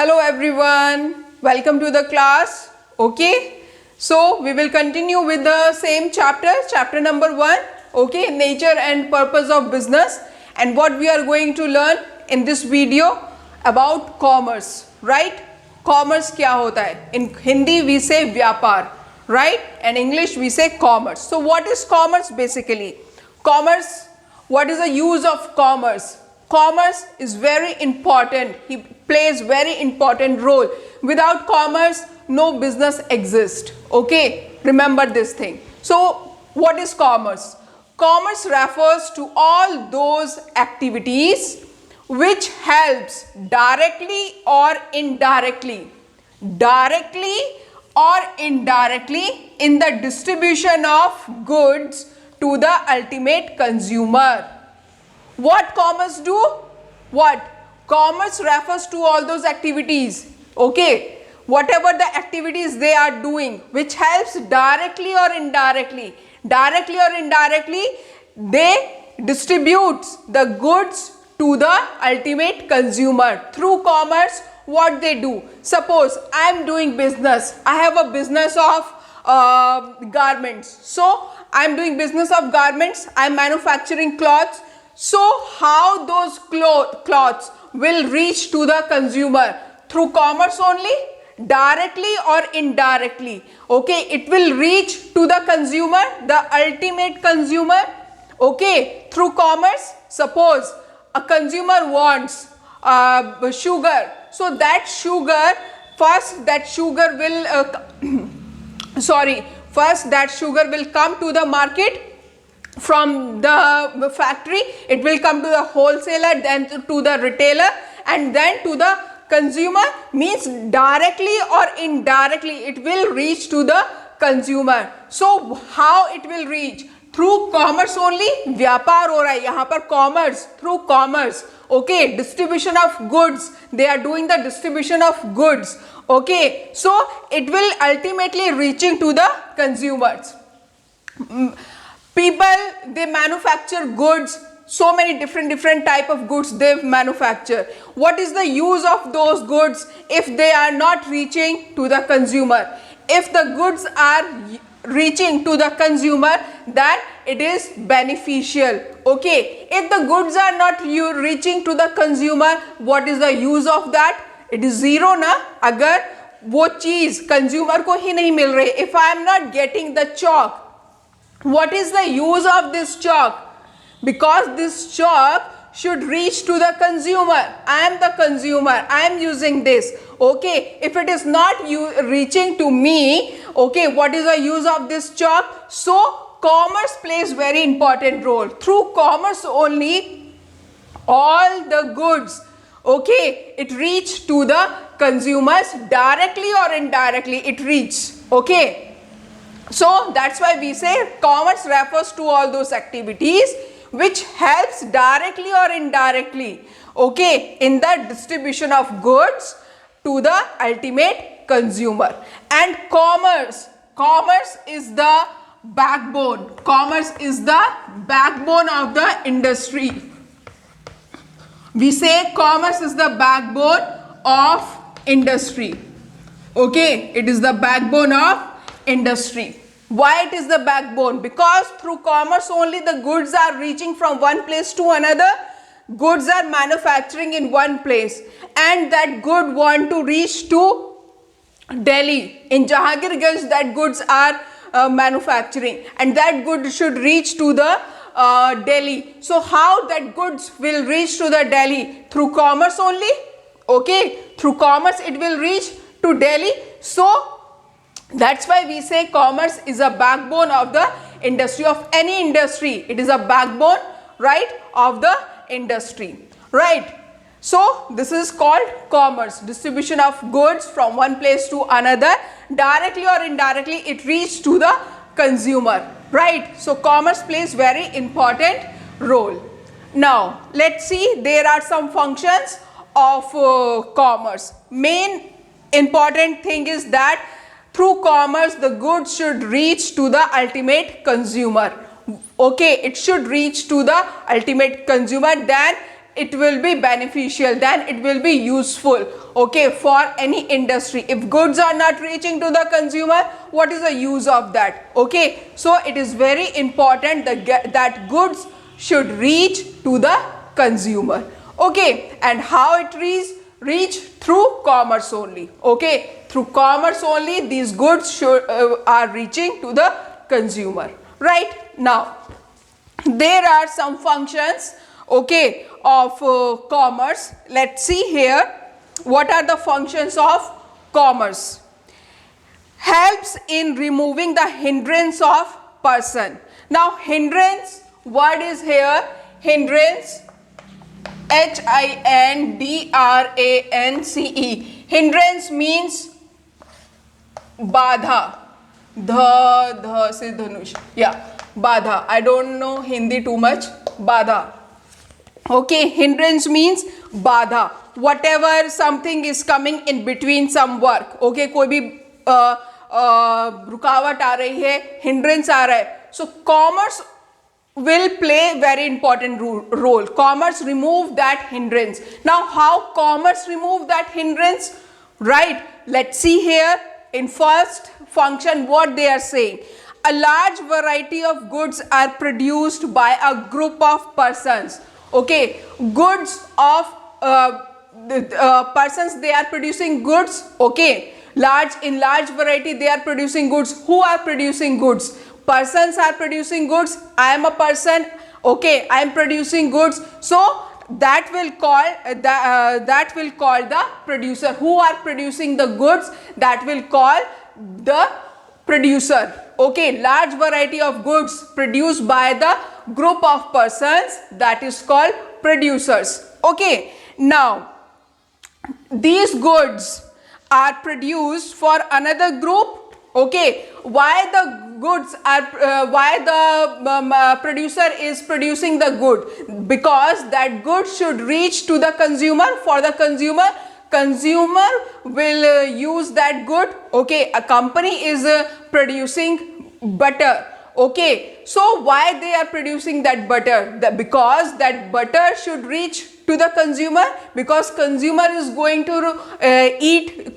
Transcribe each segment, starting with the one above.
Hello everyone, welcome to the class. Okay, so we will continue with the same chapter number 1. Okay, nature and purpose of business, and what we are going to learn in this video about commerce, right? Commerce क्या होता है? In Hindi we say व्यापार, right? And English we say commerce. So what is commerce basically? Commerce, what is the use of commerce? Commerce is very important. He plays very important role. Without commerce, no business exists. Okay, remember this thing. So, what is commerce? Commerce refers to all those activities which helps directly or indirectly in the distribution of goods to the ultimate consumer. What commerce do? What? Commerce refers to all those activities, okay? Whatever the activities they are doing, which helps directly or indirectly, they distributes the goods to the ultimate consumer. Through commerce, what they do? Suppose I am doing business. I have a business of garments. So, I am doing business of garments. I am manufacturing clothes. So, how those clothes will reach to the consumer? Through commerce only? Directly or indirectly? Okay, it will reach to the consumer, the ultimate consumer. Okay, through commerce. Suppose a consumer wants sugar. So, that sugar, first that sugar will come to the market. From the factory, it will come to the wholesaler, then to the retailer, and then to the consumer. Means directly or indirectly it will reach to the consumer. So how it will reach? Through commerce only. व्यापार हो रहा है यहाँ पर, commerce, through commerce. Okay, distribution of goods, they are doing the distribution of goods. Okay, so it will ultimately reaching to the consumers. People, they manufacture goods, so many different type of goods they manufacture. What is the use of those goods if they are not reaching to the consumer? If the goods are reaching to the consumer, then it is beneficial. Okay, if the goods are not reaching to the consumer, what is the use of that? It is zero ना. अगर वो चीज consumer को ही नहीं मिल रही, if I am not getting the chalk, what is the use of this chalk? Because this chalk should reach to the consumer. I am the consumer. I am using this. Okay. If it is not reaching to me, okay, what is the use of this chalk? So, commerce plays very important role. Through commerce only, all the goods, okay, it reach to the consumers directly or indirectly. It reaches. Okay. So that's why we say commerce refers to all those activities which helps directly or indirectly, okay, in the distribution of goods to the ultimate consumer. And commerce is the backbone. Commerce is the backbone of the industry. We say commerce is the backbone of industry. Okay, it is the backbone of industry. Why it is the backbone? Because through commerce only the goods are reaching from one place to another. Goods are manufacturing in one place, and that good want to reach to Delhi. In Jahangirganj, that goods are manufacturing, and that good should reach to the Delhi. So how that goods will reach to the Delhi? Through commerce only. Okay, through commerce it will reach to Delhi. So that's why we say commerce is a backbone of the industry, of any industry. It is a backbone, right, of the industry, right? So this is called commerce, distribution of goods from one place to another. Directly or indirectly it reaches to the consumer, right? So commerce plays very important role. Now let's see, there are some functions of commerce. Main important thing is that through commerce, the goods should reach to the ultimate consumer. Okay, it should reach to the ultimate consumer. Then it will be beneficial, then it will be useful, okay, for any industry. If goods are not reaching to the consumer, what is the use of that? Okay, so it is very important that goods should reach to the consumer. Okay, and how it reach through commerce only. Okay, through commerce only these goods are reaching to the consumer. Right, now there are some functions, okay, of commerce. Let's see here what are the functions of commerce. Helps in removing the hindrance of person. Now hindrance word is here, hindrance, HINDRANCE. Hindrance means badha. Dha se dhanush. Yeah, badha. I don't know Hindi too much. Badha. Okay, hindrance means badha. Whatever something is coming in between some work. Okay, कोई भी रुकावट आ रही है, hindrance आ रहा है. So commerce will play very important role. Commerce remove that hindrance. Now how commerce remove that hindrance? Right, let's see here in first function what they are saying. A large variety of goods are produced by a group of persons. Okay, goods of persons, they are producing goods. Okay, in large variety they are producing goods. Who are producing goods? Persons are producing goods. I am a person. Okay, I am producing goods. So that will call the producer. Who are producing the goods? That will call the producer. Okay, large variety of goods produced by the group of persons, that is called producers. Okay, now these goods are produced for another group. Okay, why the goods are why the producer is producing the good? Because that good should reach to the consumer. For the consumer will use that good. Okay, a company is producing butter. Okay, so why they are producing that butter? Because that butter should reach to the consumer, because consumer is going to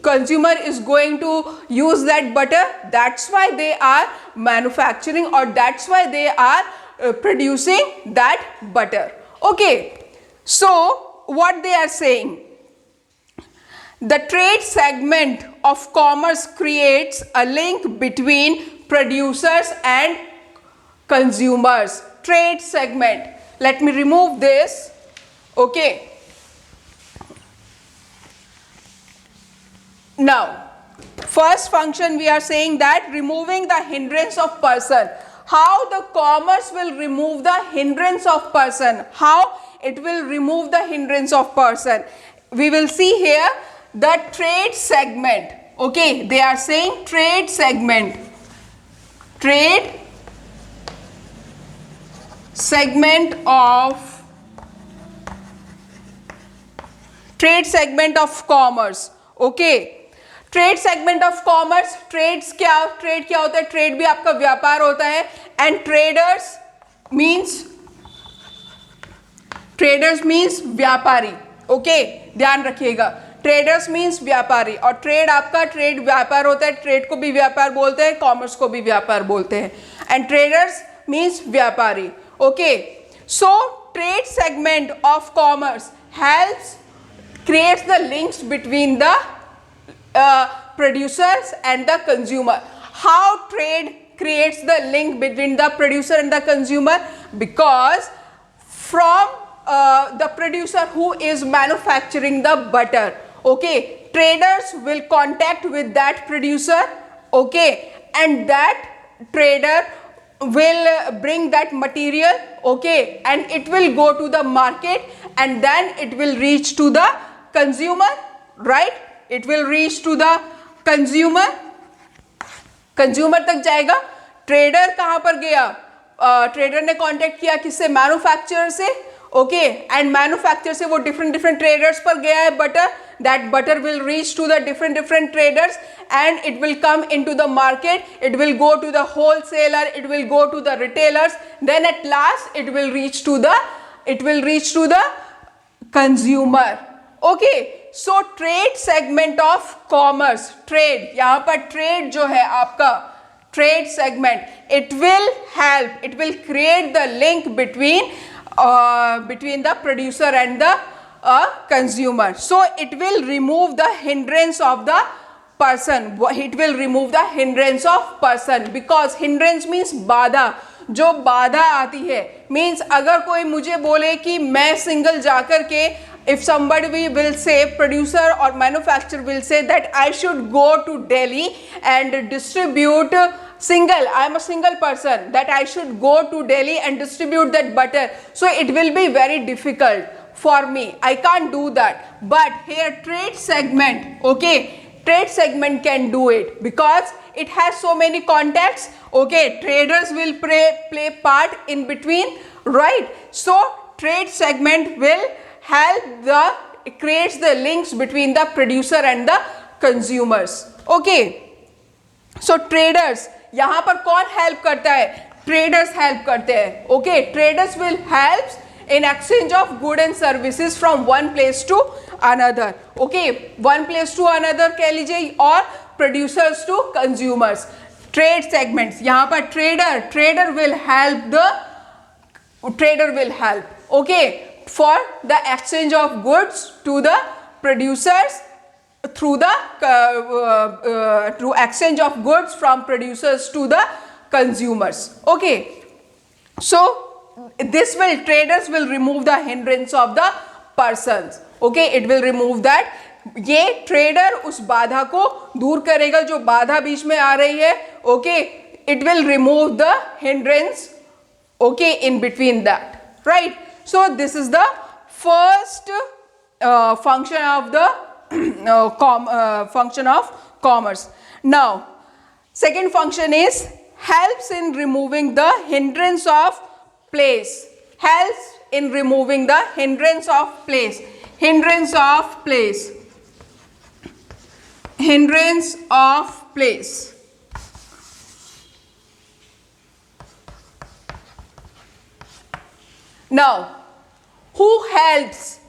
consumer is going to use that butter. That's why they are manufacturing, or that's why they are producing that butter. Okay, so what they are saying, the trade segment of commerce creates a link between producers and consumers. Trade segment. Let me remove this. Okay. Now, first function we are saying that removing the hindrance of person. How the commerce will remove the hindrance of person? How it will remove the hindrance of person? We will see here the trade segment. Okay, they are saying trade segment. Trade segment of commerce. Okay, trade segment of commerce. Trade क्या होता है? Trade भी आपका व्यापार होता है. And traders means व्यापारी. Okay, ध्यान रखिएगा, ट्रेडर्स मीन्स व्यापारी. और ट्रेड आपका ट्रेड व्यापार होता है. ट्रेड को भी व्यापार बोलते हैं, कॉमर्स को भी व्यापार बोलते हैं. एंड ट्रेडर्स मीन्स व्यापारी. Okay, so trade segment of commerce helps creates the links between the producers and the consumer. How trade creates the link between the producer and the consumer? Because from the producer who is manufacturing the butter, okay, traders will contact with that producer, okay, and that trader will bring that material, okay, and it will go to the market, and then it will reach to the consumer, right? It will reach to the consumer. Consumer तक जाएगा. Trader कहां पर गया? Trader ने contact किया किससे? Manufacturer से. Okay, and manufacturer से वो डिफरेंट ट्रेडर्स पर गया है butter. That butter will reach to the different traders and it will come into the market. It will go to the wholesaler, it will go to the retailers, then at last it will reach to the consumer. Okay, so trade segment of commerce, trade, यहाँ पर trade जो है आपका trade segment, it will help, it will create the link between the producer and the consumer. So it will remove the hindrance of the person, it will remove the hindrance of person, because hindrance means बाधा, जो बाधा आती है means अगर कोई मुझे बोले कि मैं सिंगल जाकर के, if somebody will say, producer or manufacturer will say that I should go to Delhi and distribute single, I am a single person, that I should go to Delhi and distribute that butter, so it will be very difficult for me, I can't do that. But here trade segment, okay, trade segment can do it because it has so many contacts. Okay, traders will play part in between, right? So trade segment will help it creates the links between the producer and the consumers. Okay, so traders, यहाँ पर कौन help करता है? Traders help करते हैं. Okay, traders will help in exchange of goods and services from one place to another. Okay, one place to another कह लीजिए, और producers to consumers. Trade segments, यहाँ पर trader will help, okay, for the exchange of goods to the producers through exchange of goods from producers to the consumers. Okay, so traders will remove the hindrance of the persons. Okay, it will remove that. ये trader उस बाधा को दूर करेगा जो बाधा बीच में आ रही है. Okay, it will remove the hindrance, okay, in between that, right. So this is the first function of the function of commerce. Now second function is helps in removing the hindrance of place, helps in removing the hindrance of place, hindrance of place, hindrance of place. Now, who helps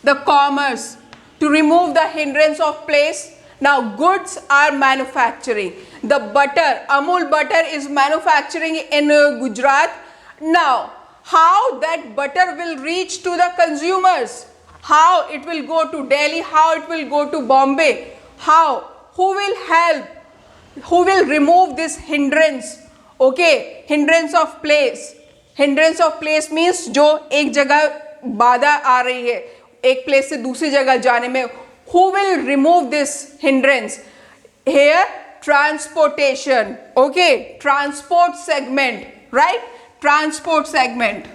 the commerce to remove the hindrance of place? Now, goods are manufacturing. The butter, Amul butter is manufacturing in Gujarat. Now, how that butter will reach to the consumers? How it will go to Delhi? How it will go to Bombay? How? Who will help? Who will remove this hindrance? Okay, hindrance of place. Hindrance of place means जो एक जगह बाधा आ रही है एक place से दूसरी जगह जाने में. Who will remove this hindrance? Here, transportation. Okay, transport segment, right? Transport segment.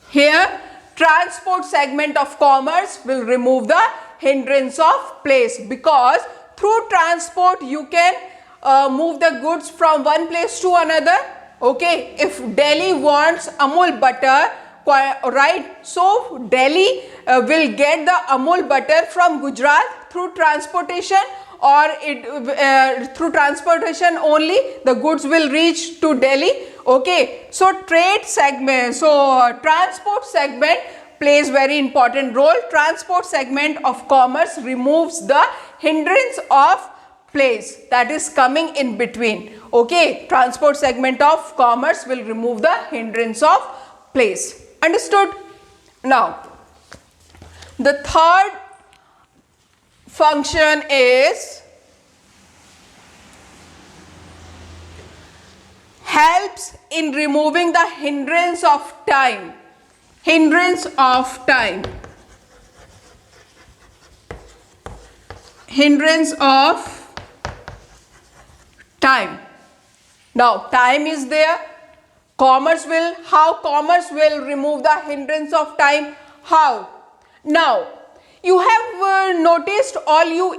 Here, transport segment of commerce will remove the hindrance of place, because through transport you can move the goods from one place to another. Okay, if Delhi wants Amul butter, right, so Delhi will get the Amul butter from Gujarat through transportation, or through transportation only the goods will reach to Delhi. Okay, so trade segment, so transport segment plays very important role. Transport segment of commerce removes the hindrance of place that is coming in between. Okay, transport segment of commerce will remove the hindrance of place. Understood? Now, the third function is helps in removing the hindrance of time. Hindrance of time. Hindrance of time. Now, time is there. How commerce will remove the hindrance of time? How? Now, you have noticed all you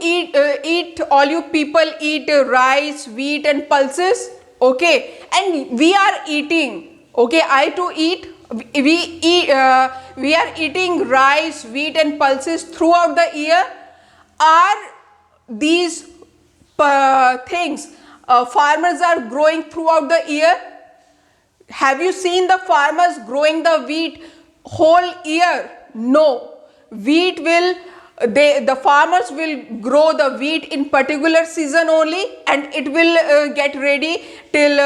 people eat rice, wheat and pulses. Okay, and we are eating. Okay, I too eat. We are eating rice, wheat and pulses throughout the year. Are these things farmers are growing throughout the year? Have you seen the farmers growing the wheat whole year? No. Wheat will, the farmers will grow the wheat in particular season only, and it will get ready till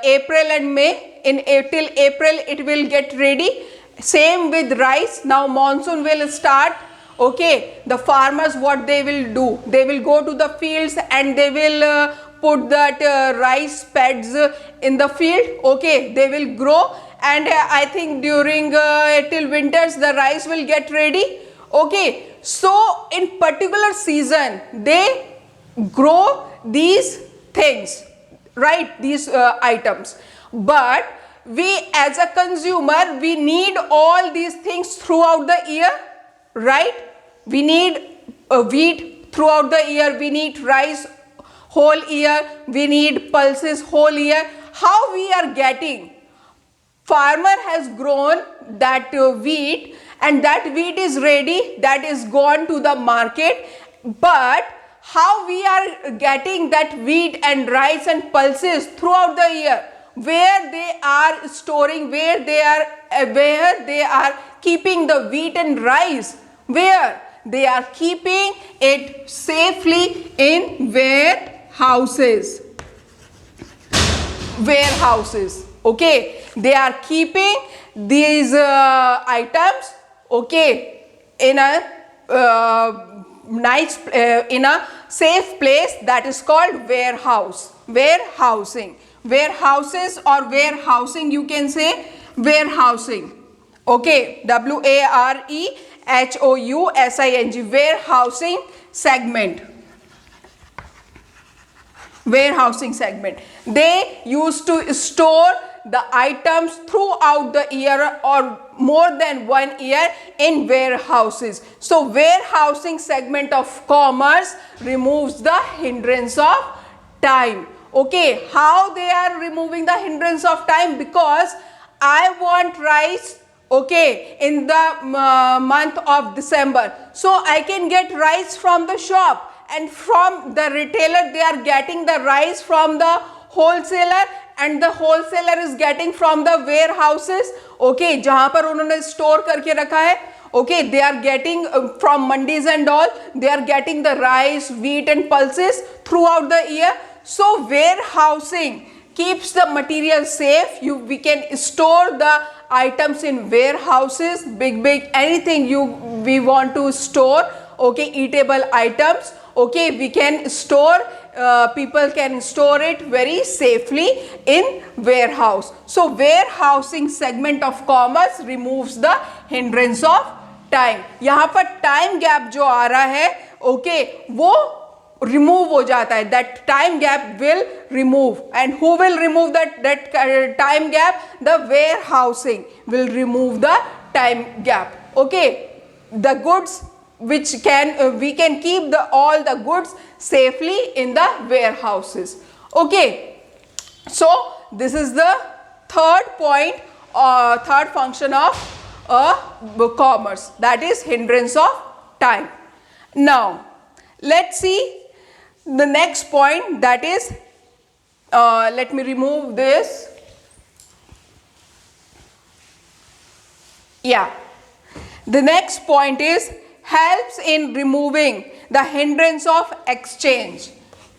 April and May. Till April it will get ready. Same with rice. Now monsoon will start. Okay, the farmers, what they will do? They will go to the fields and they will put that rice pads in the field. Okay, they will grow, and I think during till winters the rice will get ready. Okay, so in particular season they grow these things, right, these items. But we as a consumer, we need all these things throughout the year, right? We need wheat throughout the year, we need rice whole year, we need pulses whole year. How we are getting? Farmer has grown that wheat, and that wheat is ready, that is gone to the market. But how we are getting that wheat and rice and pulses throughout the year? Where they are storing, where they are keeping the wheat and rice? Where? They are keeping it safely in warehouses. Warehouses. Okay, they are keeping these items, okay, in a nice in a safe place, that is called warehouse. Warehousing. Warehouses or warehousing, you can say warehousing. Okay, warehousing, warehousing segment. Warehousing segment. They used to store the items throughout the year or more than 1 year in warehouses. So warehousing segment of commerce removes the hindrance of time. Okay, how they are removing the hindrance of time? Because I want rice, okay, in the month of December, so I can get rice from the shop, and from the retailer they are getting the rice from the wholesaler, and the wholesaler is getting from the warehouses, okay, जहाँ पर उन्होंने store करके रखा है. Okay, they are getting from mandis and all, they are getting the rice, wheat and pulses throughout the year. So warehousing keeps the material safe. We can store the items in warehouses, big anything we want to store, okay, eatable items, okay, we can store, people can store it very safely in warehouse. So warehousing segment of commerce removes the hindrance of time. यहाँ पर time gap जो आ रहा है, okay, वो remove हो जाता है. That time gap will remove. And who will remove that time gap? The warehousing will remove the time gap. Okay, the goods which we can keep all the goods safely in the warehouses. Okay, so this is the third point, third function of commerce, that is hindrance of time. Now let's see the next point, that is, let me remove this. Yeah, the next point is helps in removing the hindrance of exchange.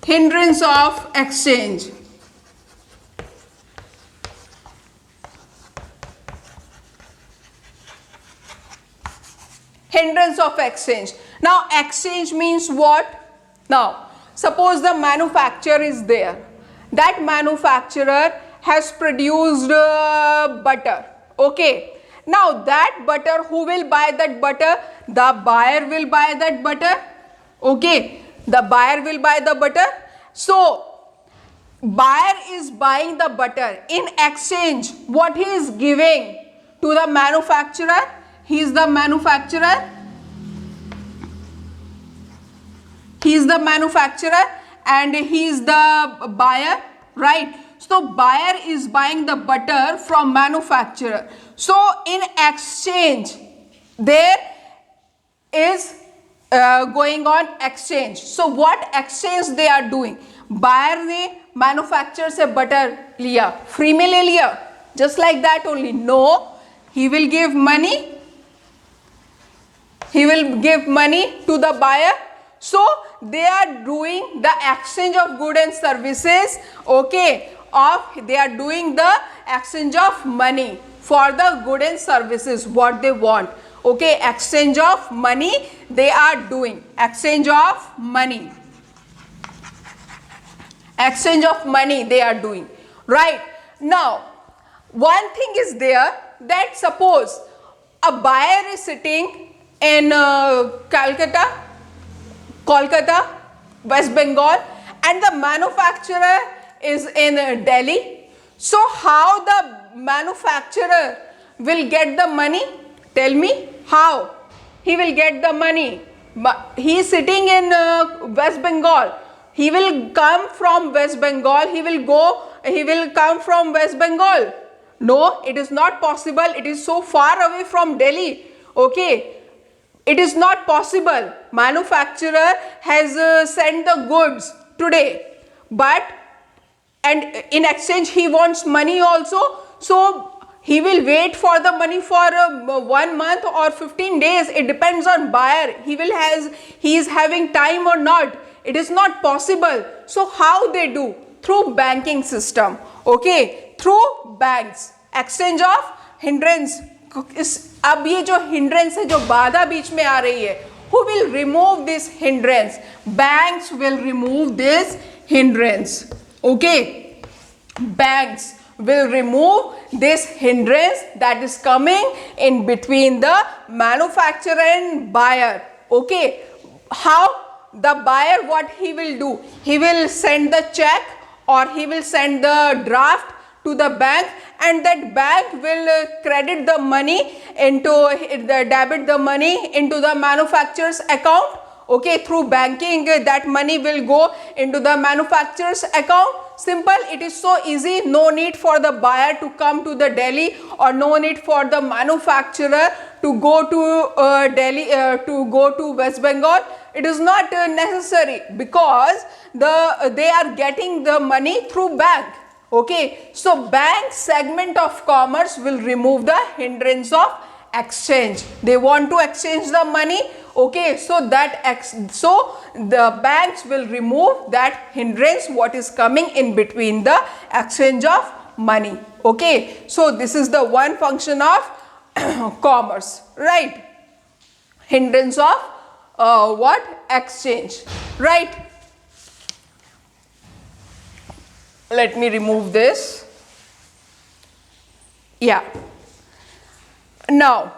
Hindrance of exchange. Hindrance of exchange. Now exchange means what? Now suppose the manufacturer is there. That manufacturer has produced butter. Okay. Now that butter, who will buy that butter? The buyer will buy that butter. Okay. The buyer will buy the butter. So buyer is buying the butter. In exchange, what he is giving to the manufacturer? He is the manufacturer. He is the manufacturer and he is the buyer, right? So buyer is buying the butter from manufacturer. So in exchange, there is going on exchange. So what exchange they are doing? Buyer ने manufacturer से butter लिया, free में ले लिया, just like that only? No, he will give money, he will give money to the buyer. So they are doing the exchange of goods and services, okay, they are doing the exchange of money for the goods and services what they want, okay, exchange of money they are doing, exchange of money, exchange of money they are doing, right? Now one thing is there, that suppose a buyer is sitting in Kolkata, West Bengal, and the manufacturer is in Delhi. So how the manufacturer will get the money? Tell me how he will get the money. He is sitting in West Bengal. He will come from West Bengal. He will come from West Bengal. No, it is not possible. It is so far away from Delhi. Okay. It is not possible. Manufacturer has sent the goods today, and in exchange he wants money also. So he will wait for the money for 1 month or 15 days. It depends on buyer. He is having time or not. It is not possible. So how they do? Through banking system. Okay, through banks. Exchange of hindrance. अब ये जो hindrance है, जो बाधा बीच में आ रही है, who will remove this hindrance? Banks will remove this hindrance. Okay, banks will remove this hindrance that is coming in between the manufacturer and buyer. Okay, how? The buyer, what he will do? He will send the check or he will send the draft to the bank, and that bank will credit the money debit the money into the manufacturer's account. Okay, through banking that money will go into the manufacturer's account. Simple, it is so easy. No need for the buyer to come to the Delhi, or no need for the manufacturer to go to Delhi, to go to West Bengal. It is not necessary, because they are getting the money through bank. Okay, so bank segment of commerce will remove the hindrance of exchange. They want to exchange the money. Okay, so the banks will remove that hindrance what is coming in between the exchange of money. Okay, so this is the one function of commerce, right? Hindrance of what? Exchange, right? Let me remove this. Yeah. Now,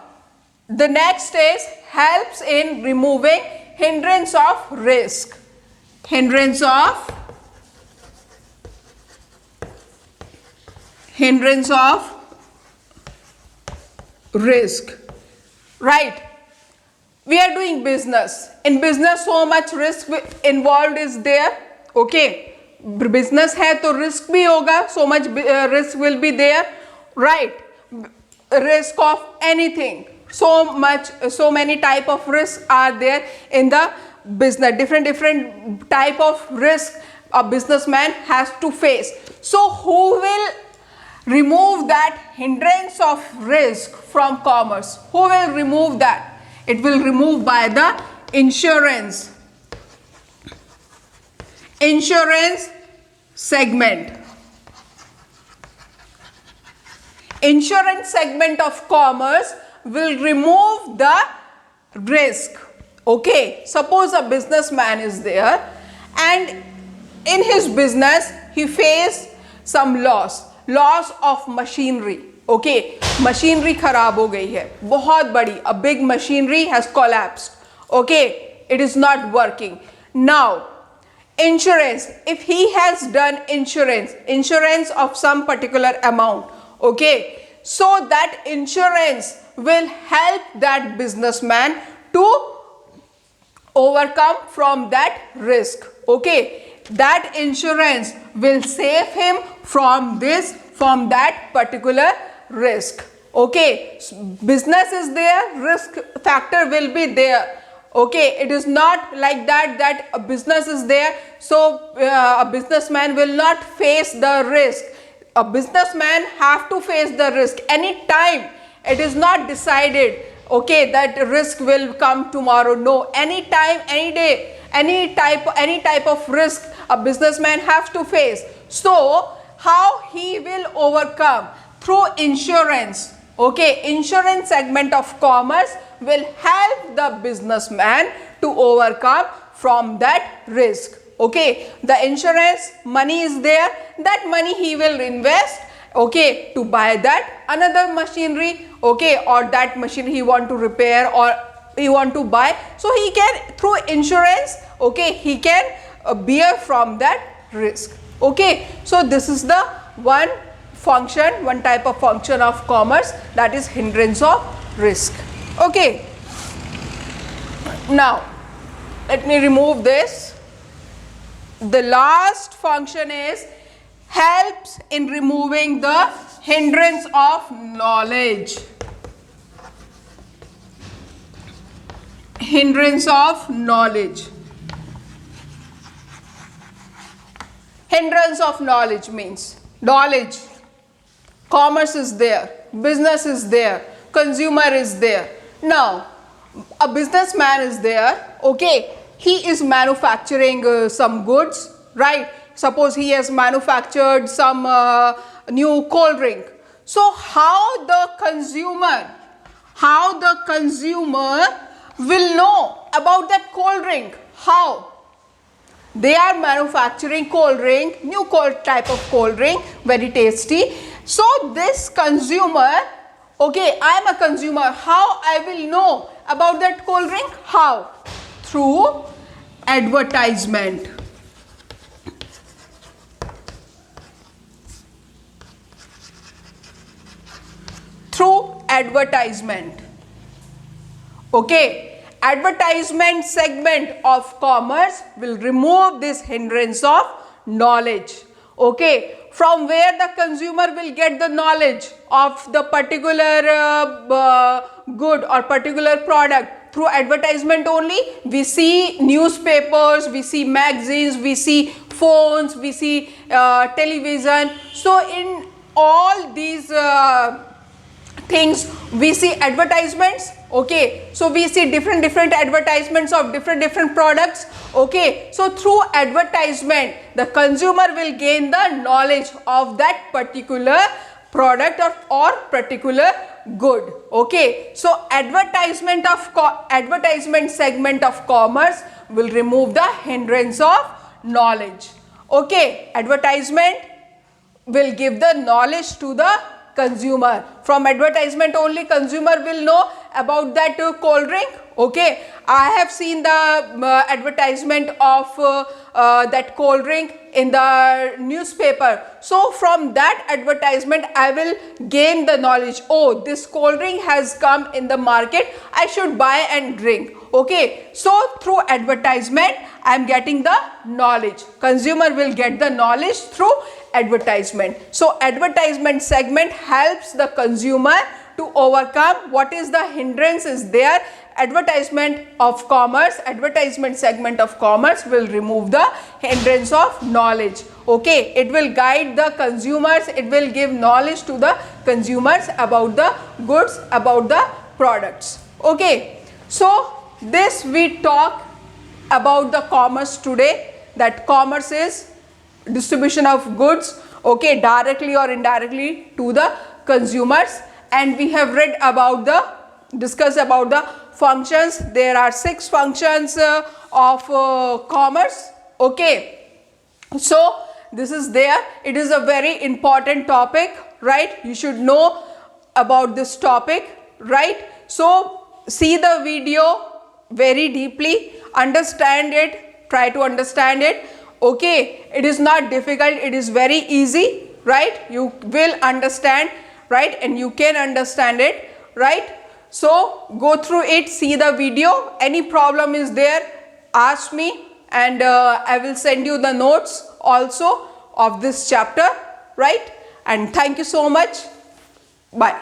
the next is helps in removing hindrance of risk. Hindrance of risk. Right. We are doing business. In business, so much risk involved is there. Okay. Business है तो risk भी होगा, so much risk will be there, right? Risk of anything, so many type of risks are there in the business. Different type of risk a businessman has to face. So who will remove that hindrance of risk from commerce? Who will remove that? It will remove by the insurance segment. Insurance segment of commerce will remove the risk. Okay, suppose a businessman is there and in his business he faced some loss of machinery. Okay, machinery खराब हो गई है बहुत बड़ी, a big machinery has collapsed. Okay, it is not working. Now insurance, if he has done insurance of some particular amount, okay, so that insurance will help that businessman to overcome from that risk. Okay, that insurance will save him from that particular risk. Okay, business is there, risk factor will be there. Okay, it is not like that a business is there, so a businessman will not face the risk. A businessman have to face the risk anytime. It is not decided, okay, that risk will come tomorrow. No, anytime, any day, any type of risk a businessman has to face. So how he will overcome? Through insurance. Okay, insurance segment of commerce will help the businessman to overcome from that risk. Okay, the insurance money is there, that money he will invest, okay, to buy that another machinery, okay, or that machine he want to repair or he want to buy. So he can, through insurance, okay, he can bear from that risk. Okay, so this is the one type of function of commerce, that is hindrance of risk. Okay, now let me remove this. The last function is helps in removing the hindrance of knowledge. Hindrance of knowledge. Hindrance of knowledge means knowledge. Commerce is there, business is there, consumer is there. Now, a businessman is there, okay, he is manufacturing some goods, right? Suppose he has manufactured some new cold drink. So how the consumer will know about that cold drink? How? They are manufacturing cold drink, new type of cold drink, very tasty. So this consumer, okay, I am a consumer, how I will know about that cold drink? How? Through advertisement. Through advertisement. Okay, advertisement segment of commerce will remove this hindrance of knowledge. Okay, from where the consumer will get the knowledge of the particular good or particular product? Through advertisement only. We see newspapers, we see magazines, we see phones, we see television. So in all these things we see advertisements. Okay, so we see different advertisements of different products. Okay, so through advertisement the consumer will gain the knowledge of that particular product or particular good. Okay, so advertisement segment of commerce will remove the hindrance of knowledge. Okay, advertisement will give the knowledge to the consumer. From advertisement only consumer will know about that cold drink. Okay, I have seen the advertisement of that cold drink in the newspaper. So from that advertisement I will gain the knowledge. Oh, this cold drink has come in the market, I should buy and drink. Okay, so through advertisement I am getting the knowledge. Consumer will get the knowledge through advertisement. So advertisement segment helps the consumer to overcome what is the hindrance is there. Advertisement segment of commerce will remove the hindrance of knowledge. Okay, it will guide the consumers, it will give knowledge to the consumers about the goods, about the products. Okay, so this we talk about the commerce today, that commerce is distribution of goods, okay, directly or indirectly to the consumers. And we have discussed about the functions. There are 6 functions of commerce. Okay, so this is there. It is a very important topic, right? You should know about this topic, right? So see the video very deeply, understand it, try to understand it. Okay, it is not difficult, it is very easy, right? You will understand, right? And you can understand it, right? So go through it, see the video. Any problem is there, ask me, and I will send you the notes also of this chapter, right? And thank you so much. Bye.